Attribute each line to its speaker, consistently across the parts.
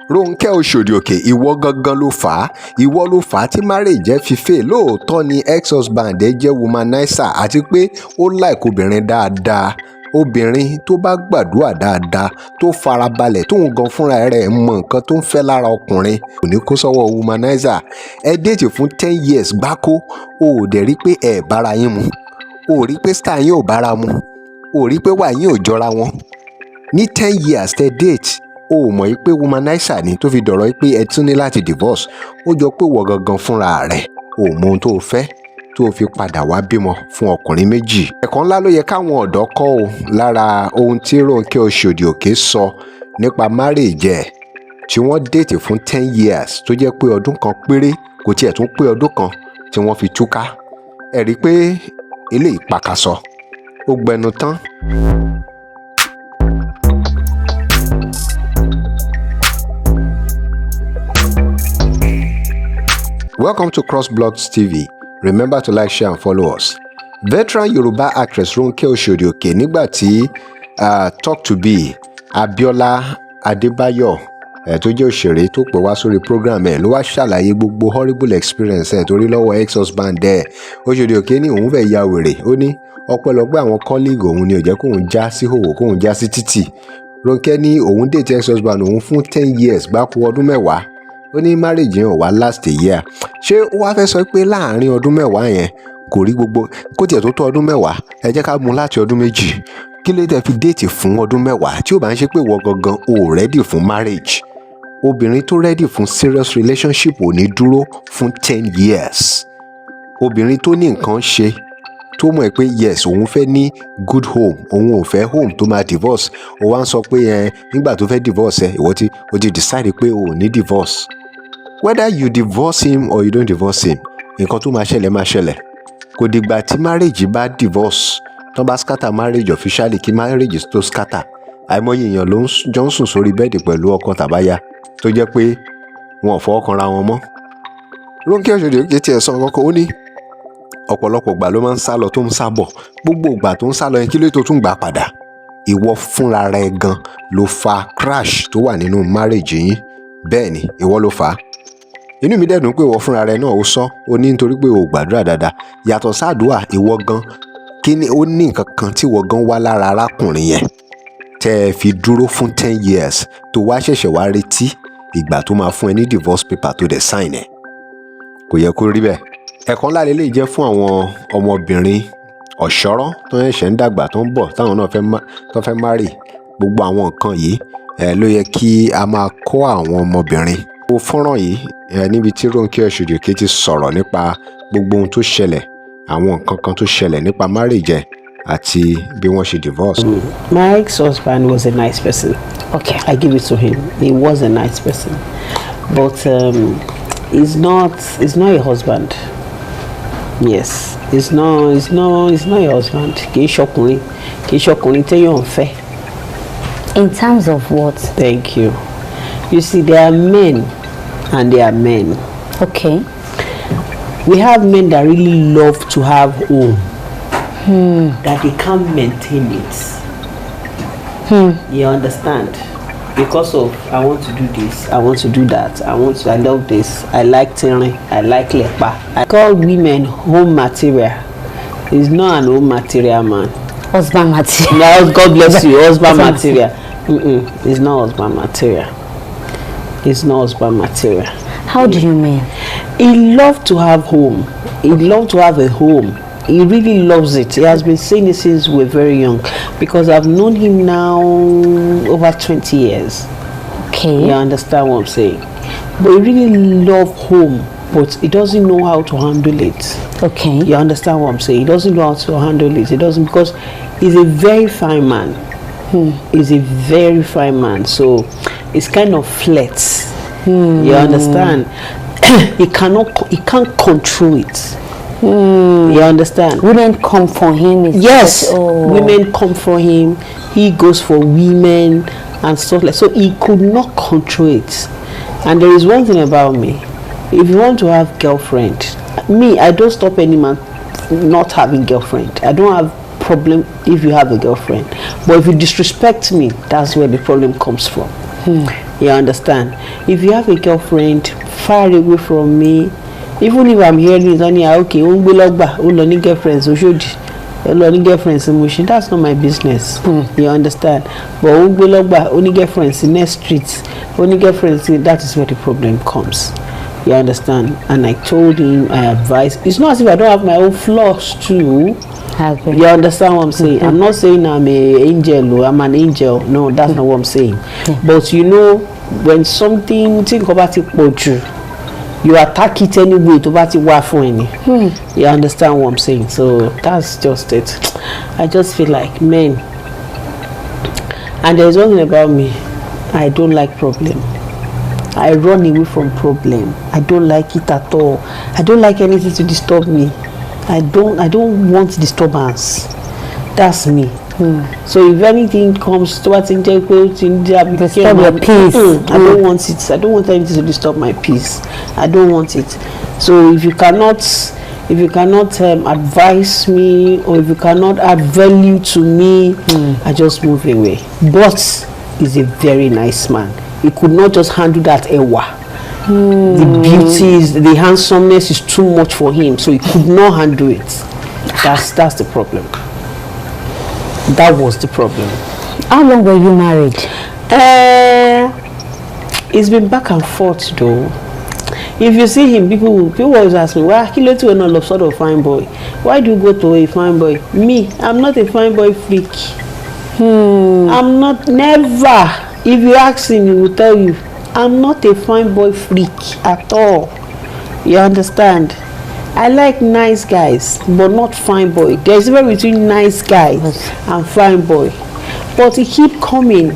Speaker 1: Ronke Oshodi Oke, ìwọ gangan ló fà á. Ìwọ ló fà á tí marriage fi fail. Lóòótọ́ ni ex-husband jẹ́ womanizer àti pé ó like obìnrin dáadáa. Obìnrin tó bá gbàdúrà dáadáa, tó farabalẹ̀, tóun gan fúnra rẹ̀ mọ nǹkan tó ń fẹ́ lára ọkùnrin, kò ní kó sọ́wọ́ womanizer. Ẹ déètì fún 10 years gbáko, o ò dẹ̀ rí pé ẹ bára yín mu. O ò rí pé star yín ò bára mu. O ò rí pé wà yín ò jọra wọn. Ní 10 years tẹ date, o mọ̀ pé womanizer ni tó fi dọ̀rọ̀ pé ẹ tún ní láti divorce. Ó jọ pé wọ gangan fúnra rẹ̀ o mọ ohun tó fẹ́ tó fi padà wá bímọ fún ọkùnrin méjì. Ẹ̀kọ́ ńlá ló yẹ káwọn ọ̀dọ́ kọ́ o lára ohun tí Ronke Oshodi Oke sọ nípa marriage ẹ̀ tí wọ́n date fún 10 years tó jẹ́ pé ọdún kan péré, kò tiẹ̀ tún pé ọdún kan tí wọ́n fi túká. Ẹ rí i pé eléyìí pakasọ, ó gbẹnu tán. Welcome to Crossblocks TV. Remember to like, share and follow us. Veteran Yoruba actress Ronke Oshodi Oke nígbà tí talk to be Abiola Adébáyọ̀ tó jẹ́ òṣèré tó pè wá sórí program ẹ̀ ló wá ṣàlàyé gbogbo horrible experience ẹ̀ torí lọ́wọ́ ex-husband ẹ̀. Oshodi Oke ní òun fẹ́ ya wèrè. Ó ní ọpẹ́lọpẹ́ àwọn colleague òun ni ò jẹ́ kóun já sí hòhò, kóun já sí títì. Ronke ní òun date ex-husband òun fún 10 years gbáko ọdún mẹ́wàá. Ó ní marriage yẹn ò wá last a year. Ṣé ó wá fẹ́ sọ pé láàárín ọdún mẹ́wàá yẹn kò rí gbogbo kó tiẹ̀ tó tó ọdún mẹ́wàá? Ẹ jẹ́ ká mú láti ọdún méjì. Kí ló dé fi déètì fún ọdún mẹ́wàá tí ó bá ń ṣe pé wọ́n gangan ò ready fún marriage? Obìnrin tó ready fún serious relationship ò ní dúró fún 10 years. Obìnrin tó ní nǹkan ṣe tó mọ̀ pé yes òun fẹ́ ní good home, òun ò fẹ́ home tó máa divorce. Ó wá ń sọ pé nígbà tó fẹ́ divorce ìwọ ti decide pé o ò ní divorce. Whether you divorce him or you don't divorce him, nǹkan tó máa ṣẹlẹ̀. Kò dìgbà tí marriage bá divorce, tó bá scatter marriage officially kí marriage tó scatter. Àìmọye èèyàn ló ń jọ ń sùn sórí bẹ́ẹ̀dì pẹ̀lú ọkọ tàbáyà tó jẹ́ pé wọn ò fọwọ́ kanra wọn mọ́. Ronke Oshodi Oke tiẹ̀ sọ ọkọ̀ ó ní ọ̀pọ̀lọpọ̀ ìgbà ló máa ń sálọ tó ń sábọ̀. Gbogbo ìgbà tó ń sálọ yẹn kí ló tó tún gbà padà? Ìwọ fúnra rẹ gan ló fa crash tó wà nínú marriage yín. Bẹ́ẹ̀ ni ìwọ ló fà á. Inú mi dẹ̀dùn pé ìwọ fúnra rẹ náà ó sọ ó ní nítorí pé o gbàdúrà dáadáa. Yàtọ̀ sáàdúà ìwọ gan kí ni ó ní nǹkan kan tí ìwọ gan wá lára arákùnrin yẹn tẹ́ ẹ fi dúró fún 10 years tó wá ṣẹ̀ṣẹ̀ wá retí ìgbà tó máa fún ẹ ní divorce paper tó dẹ̀ sign ẹ̀. Kò yẹ kó rí bẹ́ẹ̀. Ẹ̀kọ́ ńlá lélẹ́yìí jẹ́ fún àwọn ọmọbìnrin ọ̀ṣọ́rọ́ tó ṣẹ̀ṣẹ̀ ń dàgbà tó ń bọ̀ táwọn náà fẹ́ marry. Gbogbo àwọn nǹkan yìí ló yẹ kí a máa kọ́ àwọn ọmọbìnrin. Ó fọ́nrán yìí níbi tí Ronke Oshodi Oke ti sọ̀rọ̀ nípa gbogbo ohun tó ṣẹlẹ̀, àwọn nǹkan kan tó ṣẹlẹ̀ nípa marriage àti bí wọ́n ṣe divorce.
Speaker 2: My ex-husband was a nice person. Okay, I give it to him. He was a nice person, but he's not a husband. Yes, he's not a husband. Kì í ṣọkùnrin téèyàn fẹ́.
Speaker 3: In terms of what?
Speaker 2: Thank you. You see, there are men and there are men.
Speaker 3: Okay.
Speaker 2: We have men that really love to have home. That they can't maintain it. You understand? Because of I want to do this, I want to do that, I love this, I like tearing, I like lepa. I call women home material. He's not an home material man.
Speaker 3: Husband material.
Speaker 2: No, God bless you, husband material. He's not husband material. He's not husband material.
Speaker 3: How do you mean?
Speaker 2: He loves to have home. He loves to have a home. He really loves it. He has been saying it since we're very young, because I've known him now over 20 years.
Speaker 3: Okay.
Speaker 2: You understand what I'm saying? But he really loves home, but he doesn't know how to handle it.
Speaker 3: Okay.
Speaker 2: You understand what I'm saying? He doesn't know how to handle it. He doesn't, because he's a very fine man. He's a very fine man. So it's kind of flirts. You understand? He can't control it. You understand?
Speaker 3: Women come for him.
Speaker 2: Yes, women come for him. He goes for women and stuff like. So he could not control it. And there is one thing about me: if you want to have girlfriend, I don't stop any man not having girlfriend. I don't have problem if you have a girlfriend. But if you disrespect me, that's where the problem comes from. You understand? If you have a girlfriend far away from me, even if I'm hearing it only okay, ó ń gbé lọ́gbà, ó lọ ní girlfriends Oshodi, ó lọ ní girlfriends in Mushin, that's not my business. You understand? But ó ń gbé lọ́gbà, ó ní girlfriends in next street, ó ní girlfriends in, that is where the problem comes. You understand? And I told him, I advised. It's not as if I don't have my own flaws too. You understand what I'm saying? I'm not saying I'm an angel or I'm an angel. No, that's not what I'm saying. But you know, when something think about it, you attack it anyway to about it. You understand what I'm saying? So that's just it. I just feel like, man. And there's one thing about me. I don't like problem. I run away from problem. I don't like it at all. I don't like anything to disturb me. I don't want disturbance. That's me. So if anything comes to what disturb your
Speaker 3: peace.
Speaker 2: I don't want it. I don't want anything to disturb my peace. I don't want it. So if you cannot advise me, or if you cannot add value to me, I just move away. But he's a very nice man. He could not just handle that ewa. The beauty, the handsomeness is too much for him, so he could not handle it. That's the problem. That was the problem.
Speaker 3: How long were you married?
Speaker 2: It's been back and forth though. If you see him, people always ask me, why Kilotu and all of sort of fine boy? Why do you go to a fine boy? Me, I'm not a fine boy freak. I'm not, never. If you ask him, he will tell you, I'm not a fine boy freak at all. You understand? I like nice guys, but not fine boy. There's a difference between nice guys and fine boy. But he keep coming.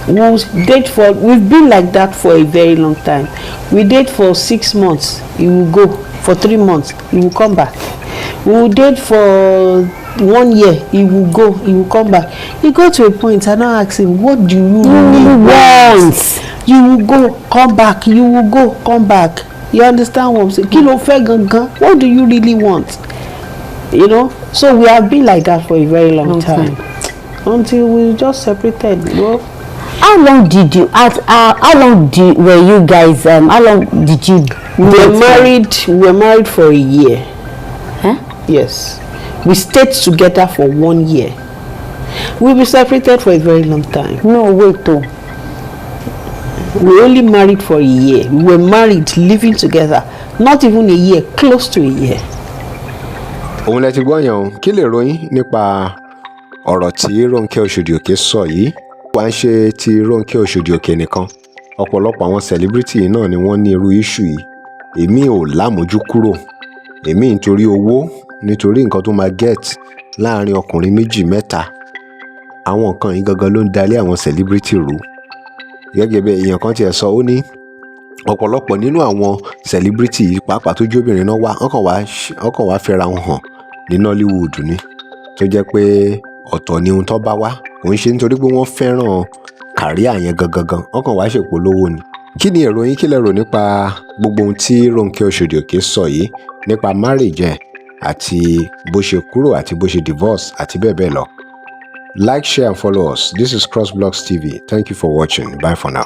Speaker 2: We've been like that for a very long time. We date for 6 months, he will go. For 3 months, he will come back. We will date for 1 year, he will go, he will come back. He got to a point, I now ask him, what do you really want? You will go, come back, you will go, come back. You understand what I'm saying? Kilo fe gangan, what do you really want? You know? So we have been like that for a very long time. Until we just separated, you know?
Speaker 3: How long did you, were you guys, how long did you?
Speaker 2: We were married for a year.
Speaker 3: Huh?
Speaker 2: Yes. We stayed together for 1 year. We were separated for a very long time.
Speaker 3: No, wait though.
Speaker 2: We only married for a year. We were married, living together. Not even a year, close to a year.
Speaker 1: Òun lẹ ti gbọ́ yẹn o, kí lè ròyìn nípa ọ̀rọ̀ tí Ronke Oshodi Oke sọ yìí? Wà ń ṣe ti Ronke Oshodi Oke nìkan. Ọ̀pọ̀lọpọ̀ àwọn celebrity náà ni wọ́n ní irú issue yìí. Èmi ò lámójú kúrò. Èmi nítorí owó, nítorí nǹkan tó máa get láàrin ọkùnrin méjì mẹ́ta. Àwọn nǹkan yìí gangan ló ń dalé àwọn celebrity rú. Gẹ́gẹ́ bí èèyàn kan tiẹ̀ sọ, ó ní ọ̀pọ̀lọpọ̀ nínú àwọn celebrity yìí pàápàá tó jóbìnrin náà wá ọkàn wá fẹ́ra wọn hàn ní Nollywood ni, tó jẹ́ pé ọ̀tọ̀ ni ohun tó bá wá, kò ń ṣe nítorí pé wọ́n fẹ́ràn kàríà yẹn gangan, ọkàn wá ṣèpolówó ni. Kí ni èrò yín, kí lẹ rò nípa gbogbo ohun tí Ronke Oshodi Oke sọ yìí nípa marriage ẹ̀ àti bó ṣe kúrò àti bó ṣe divorce àti bẹ́ẹ̀ bẹ́ẹ̀ lọ? Like, share and follow us. This is Crossblocks TV. Thank you for watching. Bye for now.